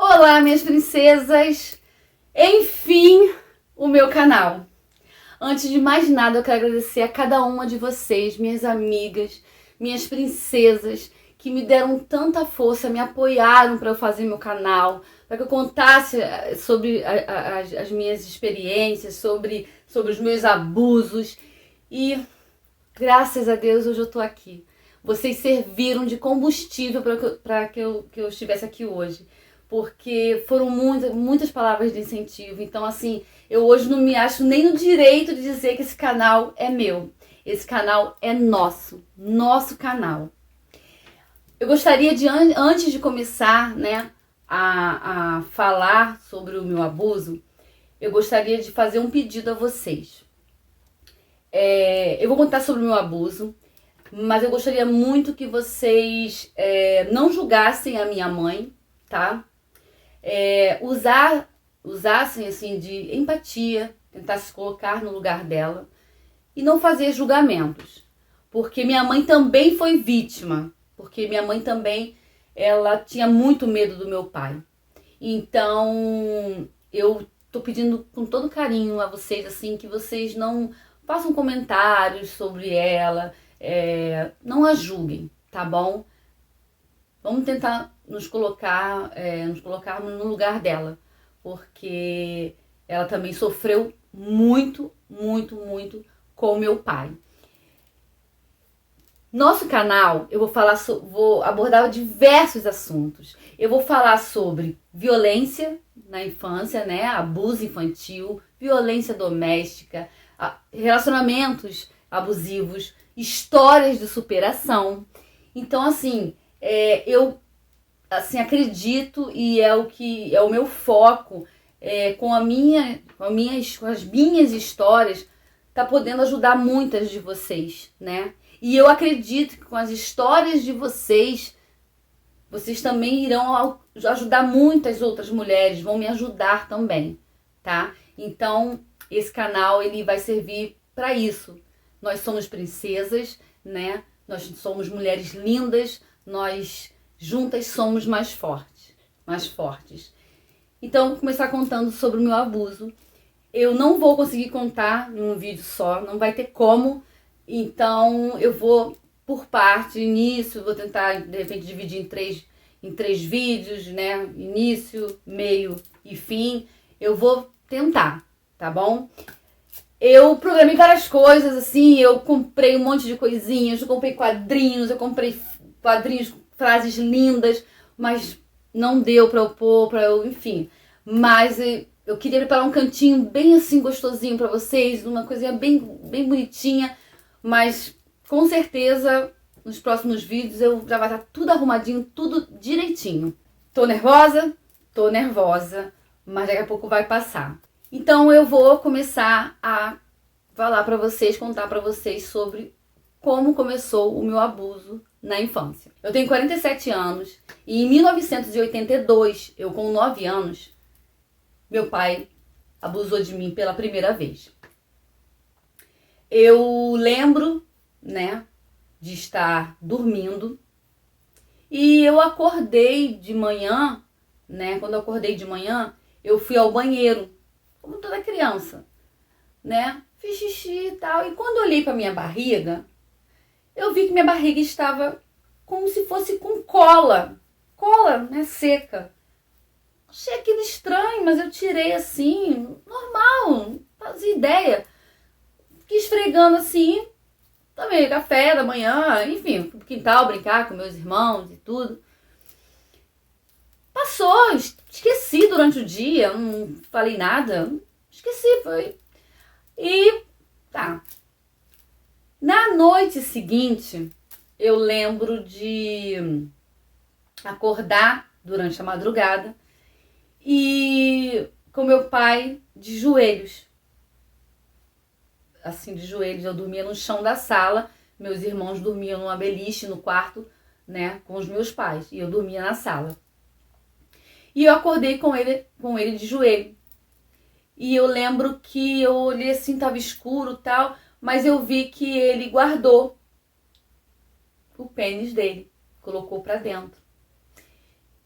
Olá, minhas princesas! Enfim, o meu canal. Antes de mais nada, eu quero agradecer a cada uma de vocês, minhas amigas, minhas princesas, que me deram tanta força, me apoiaram para eu fazer meu canal, para que eu contasse sobre as minhas experiências, sobre os meus abusos. E graças a Deus hoje eu tô aqui. Vocês serviram de combustível para que eu estivesse aqui hoje. Porque foram muitas palavras de incentivo. Então, assim, eu hoje não me acho nem no direito de dizer que esse canal é meu. Esse canal é nosso canal. Eu gostaria de, antes de começar, né, a falar sobre o meu abuso, eu gostaria de fazer um pedido a vocês. Eu vou contar sobre o meu abuso, mas eu gostaria muito que vocês não julgassem a minha mãe, tá? Usassem assim de empatia, tentar se colocar no lugar dela e não fazer julgamentos, porque minha mãe também foi vítima, porque minha mãe também ela tinha muito medo do meu pai. Então eu tô pedindo com todo carinho a vocês assim que vocês não façam comentários sobre ela, não a julguem, tá bom? Vamos tentar nos colocarmos no lugar dela, porque ela também sofreu muito com o meu pai. Nosso canal, eu vou abordar diversos assuntos. Eu vou falar sobre violência na infância, né? Abuso infantil, violência doméstica, relacionamentos abusivos, histórias de superação. Então, assim, eu acredito e é o meu foco com as minhas histórias, tá podendo ajudar muitas de vocês, né? E eu acredito que com as histórias de vocês também irão ajudar muitas outras mulheres, vão me ajudar também, tá? Então, esse canal ele vai servir para isso. Nós somos princesas, né? Nós somos mulheres lindas, nós juntas somos mais fortes. Então, vou começar contando sobre o meu abuso. Eu não vou conseguir contar em um vídeo só, não vai ter como. Então, eu vou por parte, início, vou tentar, de repente, dividir em três vídeos, né? Início, meio e fim. Eu vou tentar, tá bom? Eu programei várias coisas, assim, eu comprei um monte de coisinhas, eu comprei quadrinhos, frases lindas, mas não deu pra eu pôr, enfim. Mas eu queria preparar um cantinho bem assim gostosinho pra vocês, uma coisinha bem bonitinha, mas com certeza nos próximos vídeos eu já vai estar tudo arrumadinho, tudo direitinho. Tô nervosa? Tô nervosa, mas daqui a pouco vai passar. Então eu vou começar a falar pra vocês, contar pra vocês sobre como começou o meu abuso na infância. Eu tenho 47 anos e em 1982, eu com 9 anos, meu pai abusou de mim pela primeira vez. Eu lembro, né, de estar dormindo e eu acordei de manhã, né, quando eu acordei de manhã, eu fui ao banheiro, como toda criança, né, fiz xixi e tal, e quando eu olhei pra minha barriga, eu vi que minha barriga estava como se fosse com cola, né, seca. Achei aquilo estranho, mas eu tirei assim, normal, não fazia ideia. Fiquei esfregando assim, tomei café da manhã, enfim, fui pro quintal brincar com meus irmãos e tudo. Passou, esqueci durante o dia, não falei nada, esqueci, foi. E tá. Na noite seguinte, eu lembro de acordar durante a madrugada e com meu pai de joelhos. Assim, de joelhos, eu dormia no chão da sala, meus irmãos dormiam numa beliche no quarto, né, com os meus pais, e eu dormia na sala. E eu acordei com ele de joelho. E eu lembro que eu olhei assim, tava escuro e tal, mas eu vi que ele guardou o pênis dele, colocou pra dentro.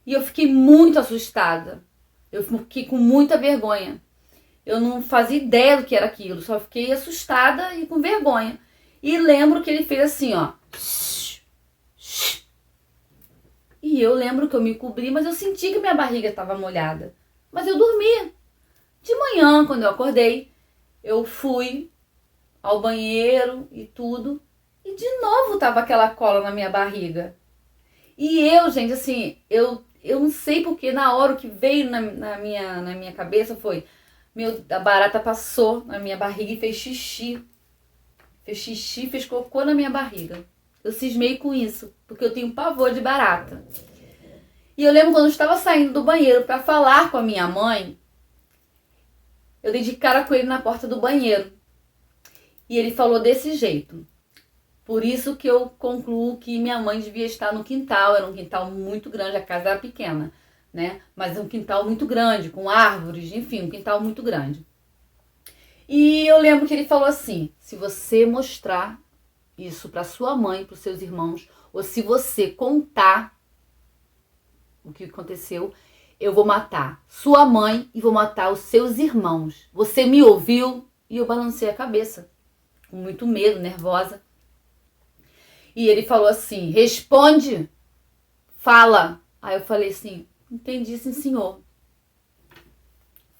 E eu fiquei muito assustada. Eu fiquei com muita vergonha. Eu não fazia ideia do que era aquilo, só fiquei assustada e com vergonha. E lembro que ele fez assim, ó. E eu lembro que eu me cobri, mas eu senti que minha barriga estava molhada. Mas eu dormi. De manhã, quando eu acordei, eu fui ao banheiro e tudo. E de novo tava aquela cola na minha barriga. E eu, gente, assim, eu não sei porque na hora o que veio na minha cabeça foi... a barata passou na minha barriga e fez xixi. Fez xixi, fez cocô na minha barriga. Eu cismei com isso, porque eu tenho pavor de barata. E eu lembro quando eu estava saindo do banheiro para falar com a minha mãe, eu dei de cara com ele na porta do banheiro. E ele falou desse jeito. Por isso que eu concluo que minha mãe devia estar no quintal. Era um quintal muito grande, a casa era pequena, né? Mas um quintal muito grande, com árvores, enfim, um quintal muito grande. E eu lembro que ele falou assim: se você mostrar isso para sua mãe, para os seus irmãos, ou se você contar o que aconteceu, eu vou matar sua mãe e vou matar os seus irmãos. Você me ouviu? E eu balancei a cabeça, com muito medo, nervosa. E ele falou assim: responde, fala. Aí eu falei assim: entendi, sim, senhor.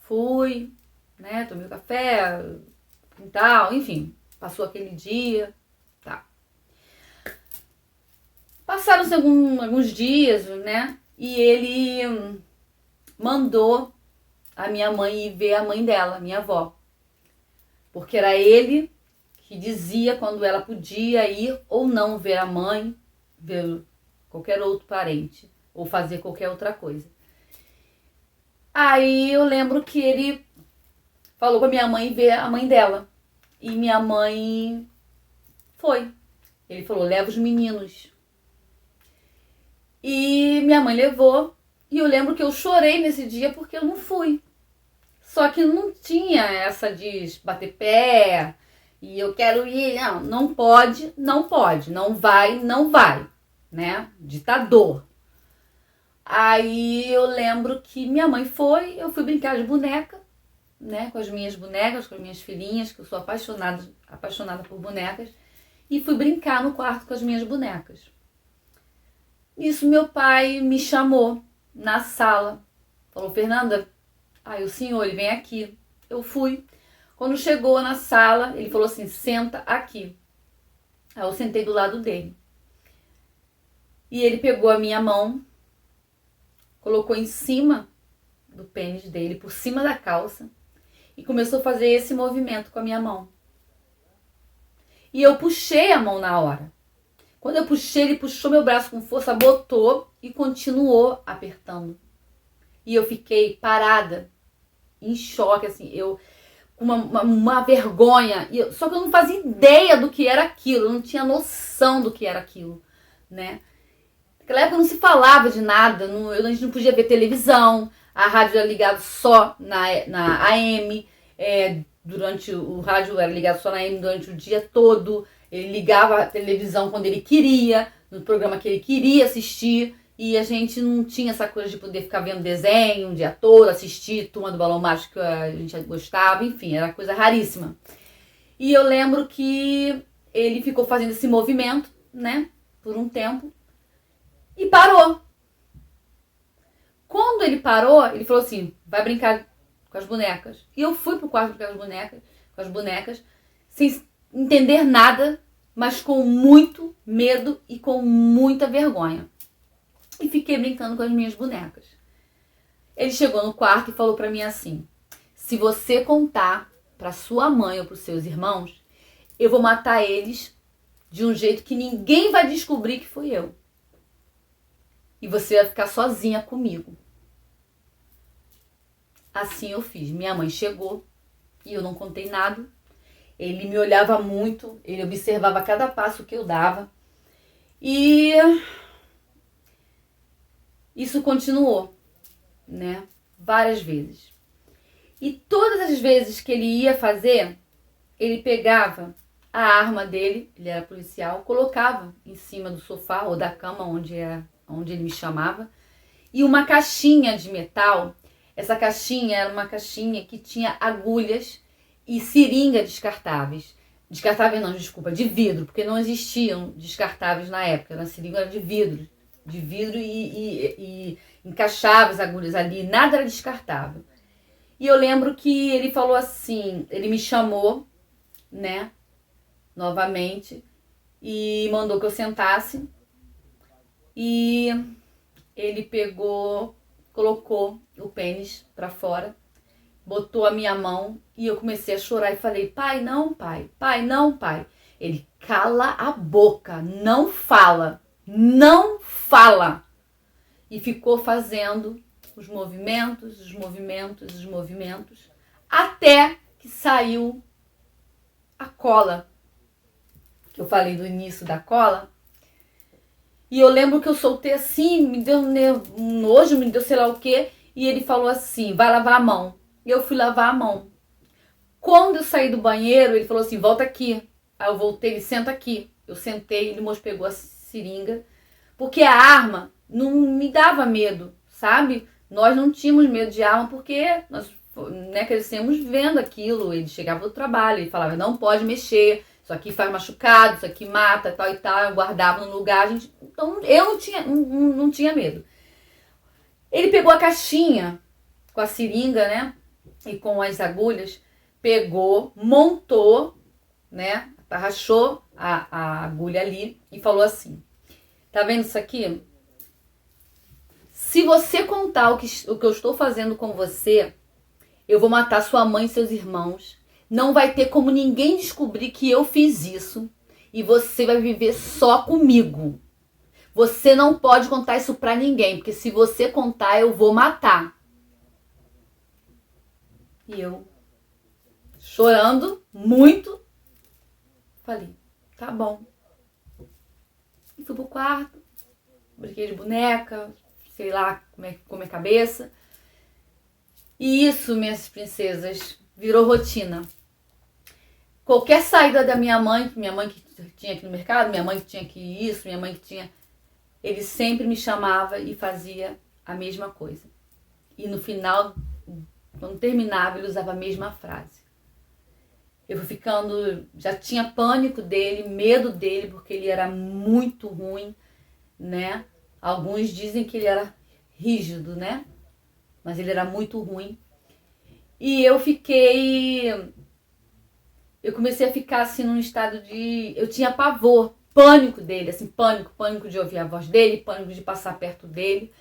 Fui, né, tomei o café, tal, enfim, passou aquele dia, tá. Passaram-se alguns dias, né, e ele mandou a minha mãe ir ver a mãe dela, minha avó. Porque era ele que dizia quando ela podia ir ou não ver a mãe, ver qualquer outro parente, ou fazer qualquer outra coisa. Aí eu lembro que ele falou pra minha mãe ver a mãe dela. E minha mãe foi. Ele falou: leva os meninos. E minha mãe levou. E eu lembro que eu chorei nesse dia porque eu não fui. Só que não tinha essa de bater pé. E eu quero ir. Não, não pode, não pode. Não vai, não vai. Né? Ditador. Aí eu lembro que minha mãe foi. Eu fui brincar de boneca, né? Com as minhas bonecas, com as minhas filhinhas, que eu sou apaixonada por bonecas. E fui brincar no quarto com as minhas bonecas. Nisso meu pai me chamou na sala. Falou: Fernanda, o senhor, ele vem aqui. Eu fui. Quando chegou na sala, ele falou assim: senta aqui. Aí eu sentei do lado dele. E ele pegou a minha mão, colocou em cima do pênis dele, por cima da calça, e começou a fazer esse movimento com a minha mão. E eu puxei a mão na hora. Quando eu puxei, ele puxou meu braço com força, botou e continuou apertando. E eu fiquei parada, em choque, assim, eu com uma vergonha. Só que eu não fazia ideia do que era aquilo, eu não tinha noção do que era aquilo, né? Naquela época não se falava de nada, a gente não podia ver televisão, a rádio era ligada só na AM, o rádio era ligado só na AM durante o dia todo. Ele ligava a televisão quando ele queria, no programa que ele queria assistir, e a gente não tinha essa coisa de poder ficar vendo desenho um dia todo, assistir Turma do Balão Mágico que a gente gostava, enfim, era coisa raríssima. E eu lembro que ele ficou fazendo esse movimento, né, por um tempo, e parou. Quando ele parou, ele falou assim: vai brincar com as bonecas. E eu fui pro quarto brincar com as bonecas, sem entender nada, mas com muito medo e com muita vergonha. E fiquei brincando com as minhas bonecas. Ele chegou no quarto e falou pra mim assim: se você contar pra sua mãe ou pros seus irmãos, eu vou matar eles de um jeito que ninguém vai descobrir que fui eu. E você vai ficar sozinha comigo. Assim eu fiz. Minha mãe chegou e eu não contei nada. Ele me olhava muito, ele observava cada passo que eu dava. E isso continuou, né? Várias vezes. E todas as vezes que ele ia fazer, ele pegava a arma dele, ele era policial, colocava em cima do sofá ou da cama onde ele me chamava, e uma caixinha de metal. Essa caixinha era uma caixinha que tinha agulhas e seringa descartáveis. Descartáveis não, desculpa, de vidro, porque não existiam descartáveis na época. A seringa era de vidro e encaixava as agulhas ali, nada era descartável. E eu lembro que ele falou assim, ele me chamou, né, novamente, e mandou que eu sentasse. E ele pegou, colocou o pênis pra fora, botou a minha mão e eu comecei a chorar e falei, pai, não, pai, pai, não, pai. Ele, cala a boca, não fala, não fala. E ficou fazendo os movimentos, até que saiu a cola, que eu falei do início da cola. E eu lembro que eu soltei assim, me deu um nojo, me deu sei lá o que, e ele falou assim, vai lavar a mão. E eu fui lavar a mão. Quando eu saí do banheiro, ele falou assim, volta aqui. Aí eu voltei, ele senta aqui. Eu sentei, ele pegou a seringa, porque a arma não me dava medo, sabe? Nós não tínhamos medo de arma porque nós, né, crescemos vendo aquilo. Ele chegava do trabalho, ele falava, não pode mexer, isso aqui faz machucado, isso aqui mata, tal e tal. Eu guardava no lugar, então eu não tinha medo. Ele pegou a caixinha com a seringa, né, e com as agulhas, pegou, montou, né, rachou a agulha ali e falou assim, tá vendo isso aqui? Se você contar o que eu estou fazendo com você, eu vou matar sua mãe e seus irmãos. Não vai ter como ninguém descobrir que eu fiz isso. E você vai viver só comigo. Você não pode contar isso pra ninguém, porque se você contar, eu vou matar. E eu, chorando muito, falei, tá bom. E fui pro quarto, brinquei de boneca, sei lá como é cabeça. E isso, minhas princesas, virou rotina. Qualquer saída da minha mãe que tinha que ir no mercado, minha mãe que tinha que ir isso, minha mãe que tinha... Ele sempre me chamava e fazia a mesma coisa. E no final, quando terminava, ele usava a mesma frase. Eu fui ficando... Já tinha pânico dele, medo dele, porque ele era muito ruim, né? Alguns dizem que ele era rígido, né? Mas ele era muito ruim. E eu comecei a ficar assim num estado de... Eu tinha pavor, pânico dele, assim, pânico de ouvir a voz dele, pânico de passar perto dele.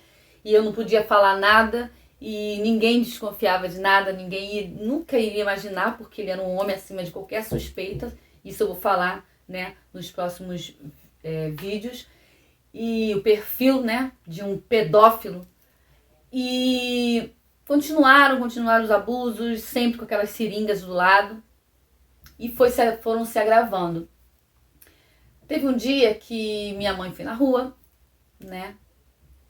E eu não podia falar nada e ninguém desconfiava de nada, nunca iria imaginar, porque ele era um homem acima de qualquer suspeita. Isso eu vou falar, né, nos próximos vídeos. E o perfil, né, de um pedófilo. E continuaram os abusos, sempre com aquelas seringas do lado. E foram se agravando. Teve um dia que minha mãe foi na rua, né?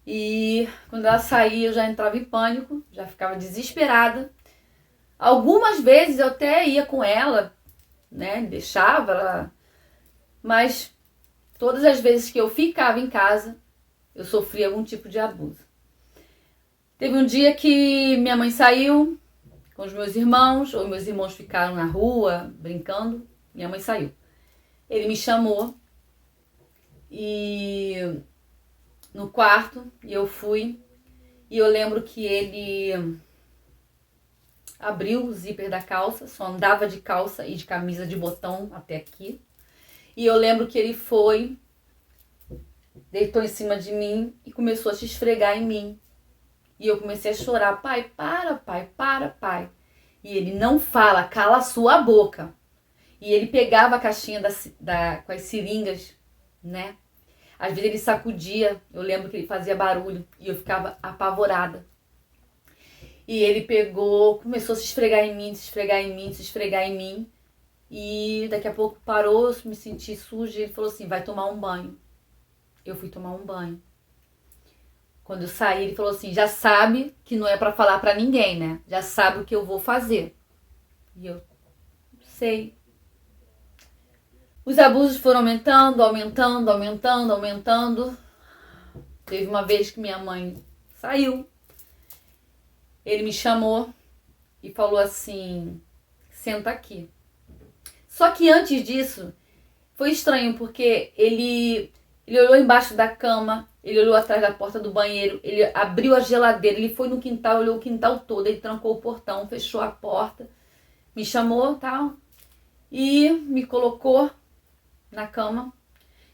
E quando ela saía, eu já entrava em pânico, já ficava desesperada. Algumas vezes eu até ia com ela, né? Deixava ela. Mas todas as vezes que eu ficava em casa, eu sofria algum tipo de abuso. Teve um dia que minha mãe saiu com os meus irmãos, ou meus irmãos ficaram na rua brincando, minha mãe saiu. Ele me chamou e no quarto, e eu fui, e eu lembro que ele abriu o zíper da calça, só andava de calça e de camisa de botão até aqui. E eu lembro que ele foi, deitou em cima de mim e começou a se esfregar em mim. E eu comecei a chorar, pai, para, pai. E ele, não fala, cala a sua boca. E ele pegava a caixinha com as seringas, né? Às vezes ele sacudia, eu lembro que ele fazia barulho e eu ficava apavorada. E ele pegou, começou a se esfregar em mim. E daqui a pouco parou, eu me senti suja e ele falou assim, vai tomar um banho. Eu fui tomar um banho. Quando eu saí, ele falou assim, já sabe que não é pra falar pra ninguém, né? Já sabe o que eu vou fazer. E eu, sei. Os abusos foram aumentando. Teve uma vez que minha mãe saiu. Ele me chamou e falou assim, senta aqui. Só que antes disso, foi estranho, porque ele olhou embaixo da cama, ele olhou atrás da porta do banheiro, ele abriu a geladeira, ele foi no quintal, olhou o quintal todo, ele trancou o portão, fechou a porta, me chamou, tal, e me colocou na cama.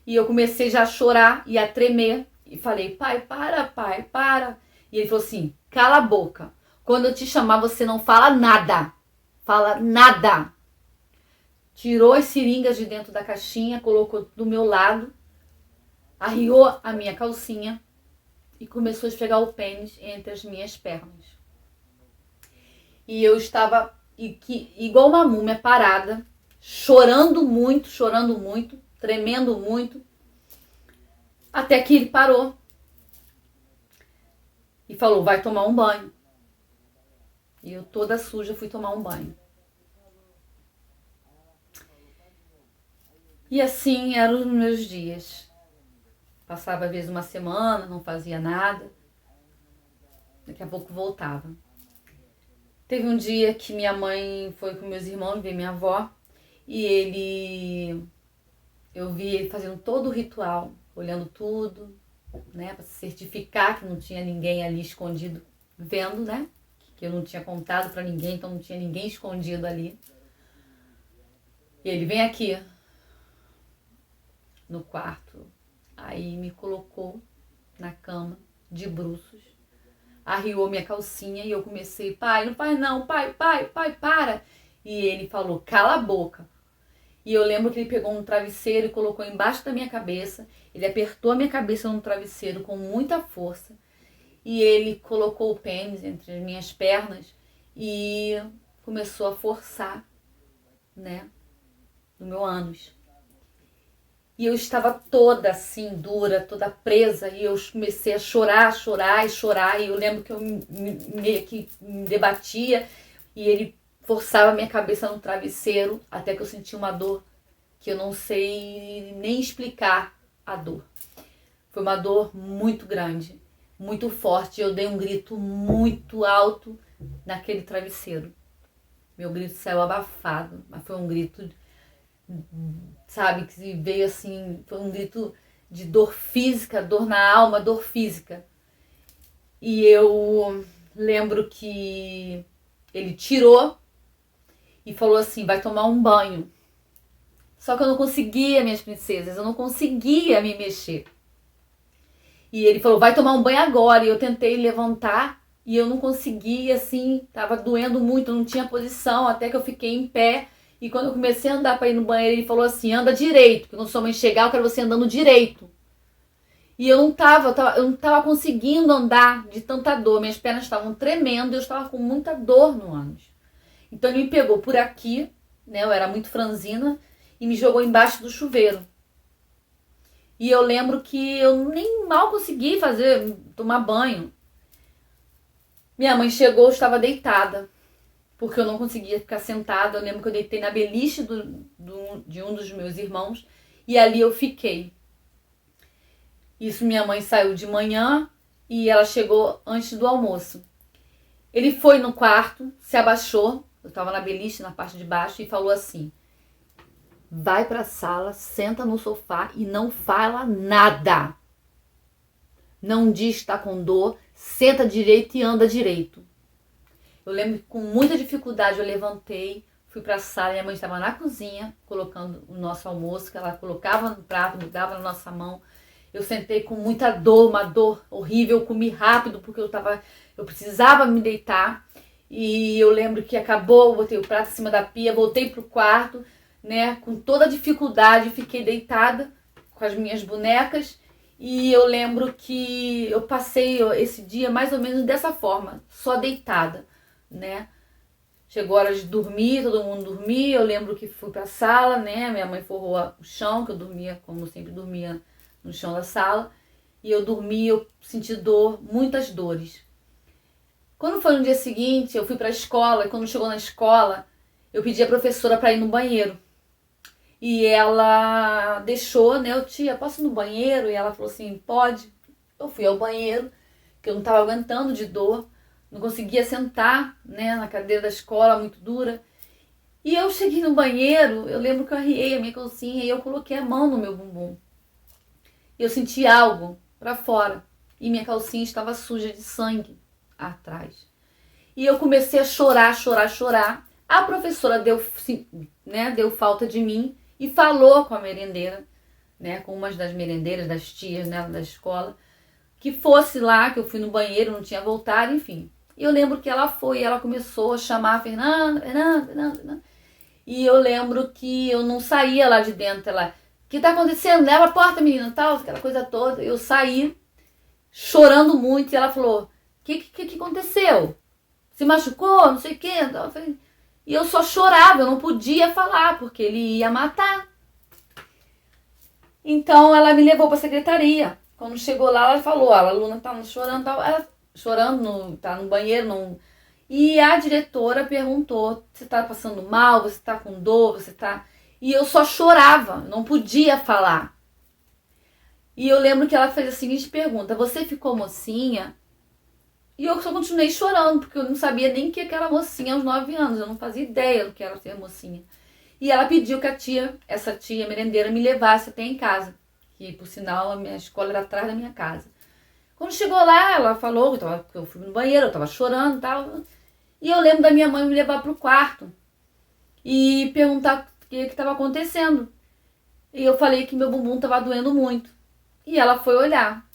E eu comecei já a chorar e a tremer. E falei, pai, para. E ele falou assim, cala a boca. Quando eu te chamar, você não fala nada. Fala nada. Tirou as seringas de dentro da caixinha, colocou do meu lado, arriou a minha calcinha e começou a esfregar o pênis entre as minhas pernas. E eu estava igual uma múmia parada, chorando muito, tremendo muito, até que ele parou e falou, vai tomar um banho. E eu toda suja fui tomar um banho. E assim eram os meus dias. Passava às vezes uma semana, não fazia nada. Daqui a pouco voltava. Teve um dia que minha mãe foi com meus irmãos ver minha avó. E eu vi ele fazendo todo o ritual, olhando tudo, né, para certificar que não tinha ninguém ali escondido, vendo, né, que eu não tinha contado para ninguém, então não tinha ninguém escondido ali. E ele vem aqui no quarto, aí me colocou na cama de bruços, arriou minha calcinha e eu comecei, pai, não faz não, pai, para. E ele falou, cala a boca. E eu lembro que ele pegou um travesseiro e colocou embaixo da minha cabeça. Ele apertou a minha cabeça no travesseiro com muita força. E ele colocou o pênis entre as minhas pernas e começou a forçar, né, no meu ânus. E eu estava toda assim, dura, toda presa. E eu comecei a chorar. E eu lembro que eu meio que me debatia. E ele forçava minha cabeça no travesseiro até que eu senti uma dor que eu não sei nem explicar a dor. Foi uma dor muito grande, muito forte. Eu dei um grito muito alto naquele travesseiro. Meu grito saiu abafado, mas foi um grito, sabe, que veio assim, foi um grito de dor física, dor na alma, dor física. E eu lembro que ele tirou e falou assim, vai tomar um banho. Só que eu não conseguia, minhas princesas, eu não conseguia me mexer. E ele falou, vai tomar um banho agora. E eu tentei levantar e eu não conseguia, assim, tava doendo muito, eu não tinha posição, até que eu fiquei em pé. E quando eu comecei a andar para ir no banheiro, ele falou assim, anda direito, porque quando sua mãe chegar, eu quero você andando direito. E eu não tava conseguindo andar de tanta dor, minhas pernas estavam tremendo, eu estava com muita dor no ânus. Então ele me pegou por aqui, né, eu era muito franzina, e me jogou embaixo do chuveiro. E eu lembro que eu nem mal consegui tomar banho. Minha mãe chegou, eu estava deitada, porque eu não conseguia ficar sentada. Eu lembro que eu deitei na beliche de um dos meus irmãos, e ali eu fiquei. Isso, minha mãe saiu de manhã e ela chegou antes do almoço. Ele foi no quarto, se abaixou, eu estava na beliche, na parte de baixo, e falou assim, vai pra sala, senta no sofá e não fala nada. Não diz que tá com dor, senta direito e anda direito. Eu lembro que com muita dificuldade eu levantei, fui pra sala, minha mãe estava na cozinha, colocando o nosso almoço, que ela colocava no prato, dava na nossa mão. Eu sentei com muita dor, uma dor horrível, eu comi rápido porque eu precisava me deitar. E eu lembro que acabou, eu botei o prato em cima da pia, voltei pro quarto, né, com toda a dificuldade, fiquei deitada com as minhas bonecas. E eu lembro que eu passei esse dia mais ou menos dessa forma, só deitada, né. Chegou a hora de dormir, todo mundo dormia, eu lembro que fui pra sala, né, minha mãe forrou o chão, que eu dormia, como eu sempre dormia, no chão da sala, e eu dormi, eu senti dor, muitas dores. Quando foi no dia seguinte, eu fui para a escola, e quando chegou na escola, eu pedi à professora para ir no banheiro. E ela deixou, né, tia, posso ir no banheiro? E ela falou assim, pode. Eu fui ao banheiro, porque eu não estava aguentando de dor, não conseguia sentar, né, na cadeira da escola, muito dura. E eu cheguei no banheiro, eu lembro que eu arriei a minha calcinha e eu coloquei a mão no meu bumbum. Eu senti algo para fora e minha calcinha estava suja de sangue atrás. E eu comecei a chorar, chorar, chorar. A professora deu falta de mim e falou com a merendeira, né, com uma das merendeiras, das tias, né, da escola, que fosse lá, que eu fui no banheiro, não tinha voltado, enfim. E eu lembro que ela foi e ela começou a chamar a Fernanda, Fernanda, Fernanda, Fernanda. E eu lembro que eu não saía lá de dentro. Ela, o que tá acontecendo? Leva a porta, menina, tal, aquela coisa toda. Eu saí chorando muito e ela falou, o que aconteceu? Se machucou? Não sei o quê. E eu só chorava, eu não podia falar, porque ele ia matar. Então ela me levou para a secretaria. Quando chegou lá, ela falou, a aluna tá chorando, ela chorando, tá no banheiro, não... E a diretora perguntou, você tá passando mal, você tá com dor, você tá... E eu só chorava, não podia falar. E eu lembro que ela fez a seguinte pergunta, você ficou mocinha? E eu só continuei chorando, porque eu não sabia nem que era mocinha aos 9 anos, eu não fazia ideia do que era ser mocinha. E ela pediu que essa tia merendeira me levasse até em casa, que por sinal a minha escola era atrás da minha casa. Quando chegou lá, ela falou que eu fui no banheiro, eu tava chorando e tal. E eu lembro da minha mãe me levar pro quarto e perguntar o que estava acontecendo. E eu falei que meu bumbum tava doendo muito. E ela foi olhar.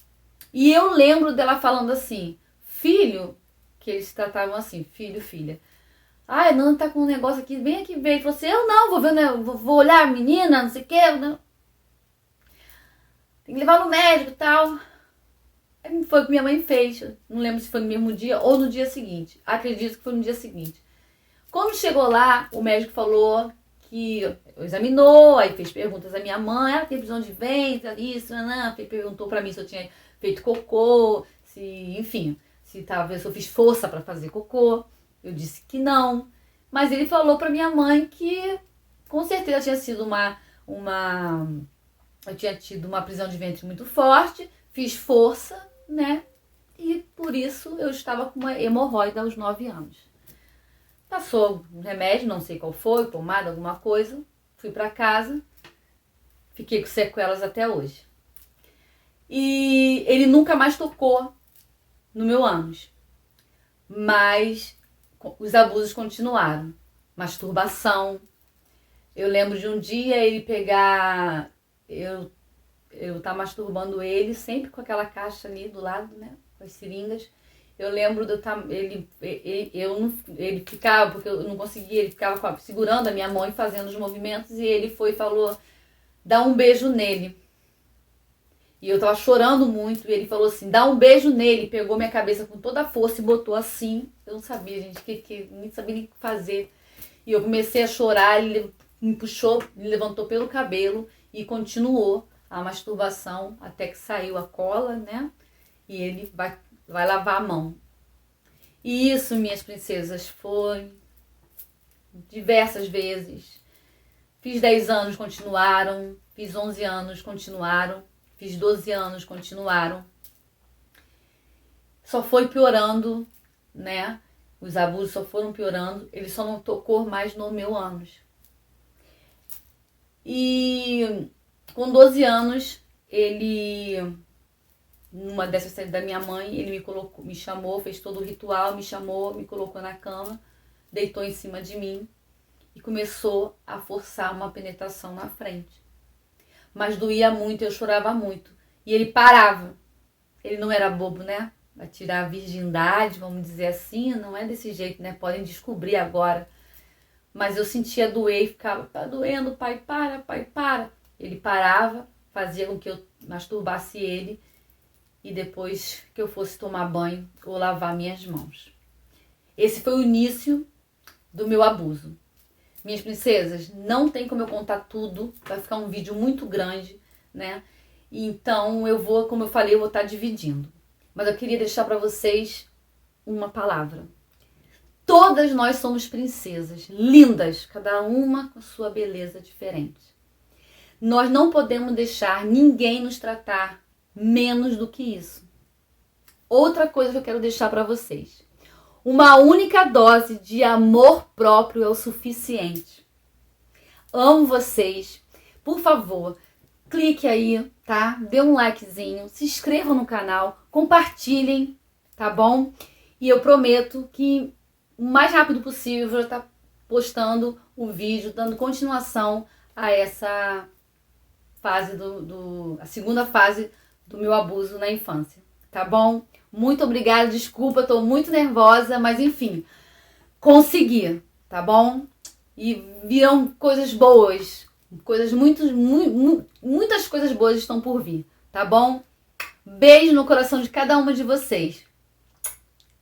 E eu lembro dela falando assim, filho, que eles tratavam assim, filho, filha. Ai, a Nana tá com um negócio aqui, vem aqui ver. E falou assim, eu não, vou ver, né, vou olhar a menina, não sei o que. Não. Tem que levar no médico e tal. Foi o que minha mãe fez. Não lembro se foi no mesmo dia ou no dia seguinte. Acredito que foi no dia seguinte. Quando chegou lá, o médico falou que examinou, aí fez perguntas à minha mãe. Ela tem prisão de ventre, isso, perguntou pra mim se eu tinha feito cocô, enfim, se talvez eu fiz força pra fazer cocô. Eu disse que não. Mas ele falou pra minha mãe que com certeza tinha sido eu tinha tido uma prisão de ventre muito forte, fiz força, né? E por isso eu estava com uma hemorroida aos 9 anos. Passou um remédio, não sei qual foi, pomada, alguma coisa. Fui para casa, fiquei com sequelas até hoje. E ele nunca mais tocou no meu ânus. Mas os abusos continuaram. Masturbação. Eu lembro de um dia ele pegar... Eu tava masturbando ele, sempre com aquela caixa ali do lado, né? Com as seringas. Eu lembro de ele ficava, porque eu não conseguia, ele ficava segurando a minha mão e fazendo os movimentos. E ele foi e falou, dá um beijo nele. E eu tava chorando muito. E ele falou assim, dá um beijo nele. Pegou minha cabeça com toda a força e botou assim. Eu não sabia, gente, não sabia nem o que fazer. E eu comecei a chorar, ele me puxou, me levantou pelo cabelo e continuou a masturbação até que saiu a cola, né? E ele vai lavar a mão. E isso, minhas princesas, foi diversas vezes. Fiz 10 anos, continuaram. Fiz 11 anos, continuaram. Fiz 12 anos, continuaram. Só foi piorando, né? Os abusos só foram piorando. Ele só não tocou mais no meu ânus. E com 12 anos, numa dessas saídas da minha mãe, ele me chamou, fez todo o ritual, me chamou, me colocou na cama, deitou em cima de mim e começou a forçar uma penetração na frente. Mas doía muito, eu chorava muito. E ele parava. Ele não era bobo, né? Vai tirar a virgindade, vamos dizer assim, não é desse jeito, né? Podem descobrir agora. Mas eu sentia doer e ficava, tá doendo, pai, para, pai, para. Ele parava, fazia com que eu masturbasse ele e depois que eu fosse tomar banho ou lavar minhas mãos. Esse foi o início do meu abuso. Minhas princesas, não tem como eu contar tudo, vai ficar um vídeo muito grande, né? Então como eu falei, eu vou estar dividindo. Mas eu queria deixar para vocês uma palavra. Todas nós somos princesas, lindas, cada uma com sua beleza diferente. Nós não podemos deixar ninguém nos tratar menos do que isso. outra coisa que eu quero deixar para vocês. Uma única dose de amor próprio é o suficiente. Amo vocês. Por favor, clique aí, tá? Dê um likezinho, se inscrevam no canal, compartilhem, tá bom? E eu prometo que o mais rápido possível eu vou estar postando o vídeo, dando continuação a essa fase a segunda fase do meu abuso na infância, tá bom? Muito obrigada, desculpa, tô muito nervosa, mas enfim, consegui, tá bom? E virão coisas boas, muitas coisas boas estão por vir, tá bom? Beijo no coração de cada uma de vocês.